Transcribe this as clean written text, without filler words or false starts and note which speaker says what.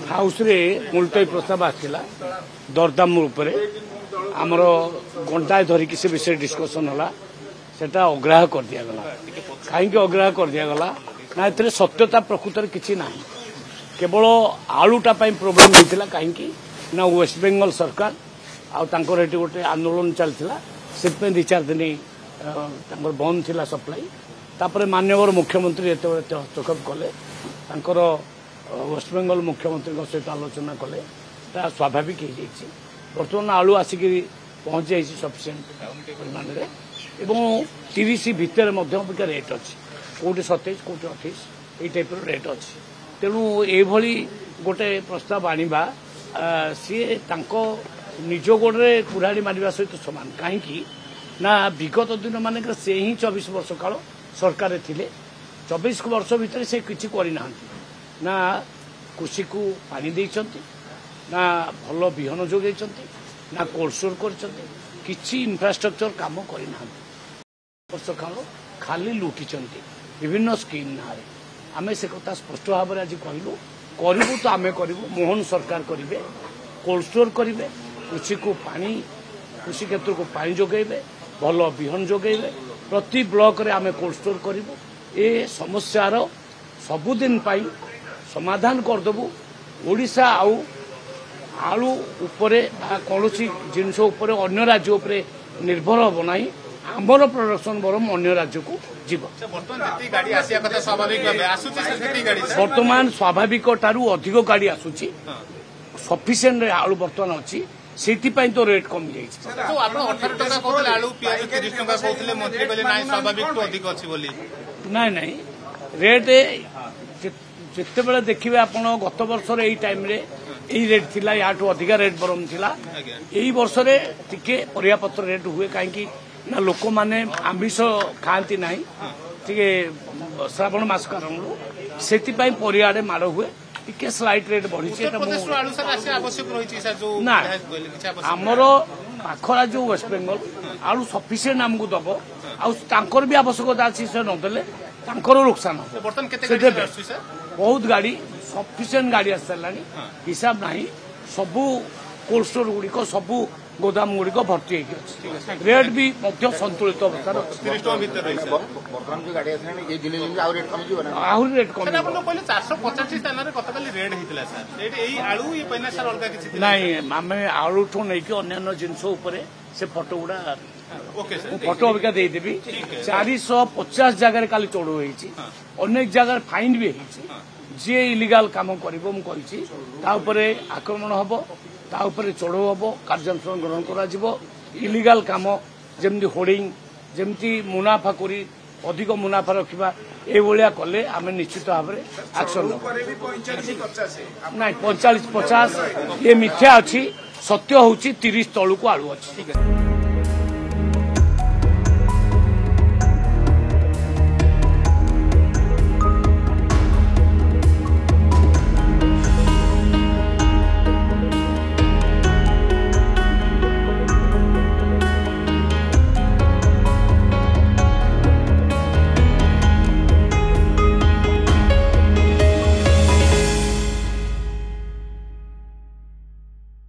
Speaker 1: House रे मुलतवी प्रस्ताव आसला दरदाम उपर आमर घंटाए धरिकी से विषय डिस्कसन होला सेटा अग्राह्य कर दिगला कहीं अग्राह्य कर दिगला ना ए सत्यता प्रकृत किसी ना केवल आलूटा प्रोब्लेम होता कहीं ना वेस्ट बेंगल सरकार आउे गोटे आंदोलन चलता से 2-4 दिन बंद थिला सप्लाई तापर माननीय मुख्यमंत्री जो हस्तक्षेप कले वेस्ट बेंगल मुख्यमंत्री सहित आलोचना कले स्वाभाविक हो जाए बर्तमान आलू आसिक पहुंच जाए सफिसीयंट परिमाण में 30 भितर रेट अच्छी कौटे 27 कौटे 28 यही टाइप रेट अच्छी तेणु ये गोटे प्रस्ताव आनिबा सी निज गोड़े कुराड़ी मारिबा सहित समान कहीं ना विगत दिन मान से ही 24 वर्ष काल सरकार थिले 24 वर्ष भितर से किसी करना ना कृषि को पानी देइछंती ना भल बिहन जोगे ना कोल्ड स्टोर कर इंफ्रास्ट्रक्चर काम करना वर्ष काल खाली लुटिचंती विभिन्न स्कीम ना आमे से कथा स्पष्ट भाव में आज कहलु करू तो आमे करू मोहन सरकार करेंगे कोल्ड स्टोर करेंगे कृषि को पानी कृषि क्षेत्र को पानी जोगेबे भल बिहन जोगेबे प्रति ब्लॉक रे आमे कोल्ड स्टोर करूँ ए समस्यार सबुदिन समाधान करदेबू ओडिशा आलू उपरे कौन जिनस अन्य राज्य उपरे निर्भर हम ना आमर प्रोडक्शन बरम अन्य राज्य को जीव बर्तमान स्वाभाविक ठारू अधिक गाड़ी आसूची सफिशिएंट आलू बर्तमान अच्छी से तो रेट कमी जाए रेट जिते बड़े देखिए आप गत वर्ष यही टाइम रे यही रेट थिला या अधिका रेट बरम थिला यही वर्ष रे टिके परियापत्र रेट हुए कहीं ना लोक माने आमिष खाती ना टिके श्रावण मास कारण से परियाड़े माड़ हुए टिके स्लाइट रेट बढ़ी ना आमर पाख राज्य वेस्ट बेंगल आलू सफिसीयंट आमको दब आर भी आवश्यकता अच्छी से नदेले नुकसान बहुत गाड़ी सफिसीयंट गाड़ी आस सारा हिसाब ना सबू कोल्ड स्टोर गुड़िक सबू गोदाम गुड़िक भर्ती रेट भी संतुलित अवस्था आहरी रेट कम
Speaker 2: 450 स्थान
Speaker 1: नाई आम आलू ठू नहीं अन्य जिनस से फटो गुड़ा फटो अबिका देदेवी 450 जगह काली चढ़ होती अनेक जगह फाइन भी जी इलिगाल काम कर आक्रमण हम चढ़ हम कार्यानुष्ठान ग्रहण कर इलिगाल काम जमी होर्डिंग जमी मुनाफा करी अधिक मुनाफा रखा ये कले आम निश्चित भाव में एक्शन ना 45-50 ये मिथ्या अच्छी सत्य हूँ 30 तलू को आलू अच्छी।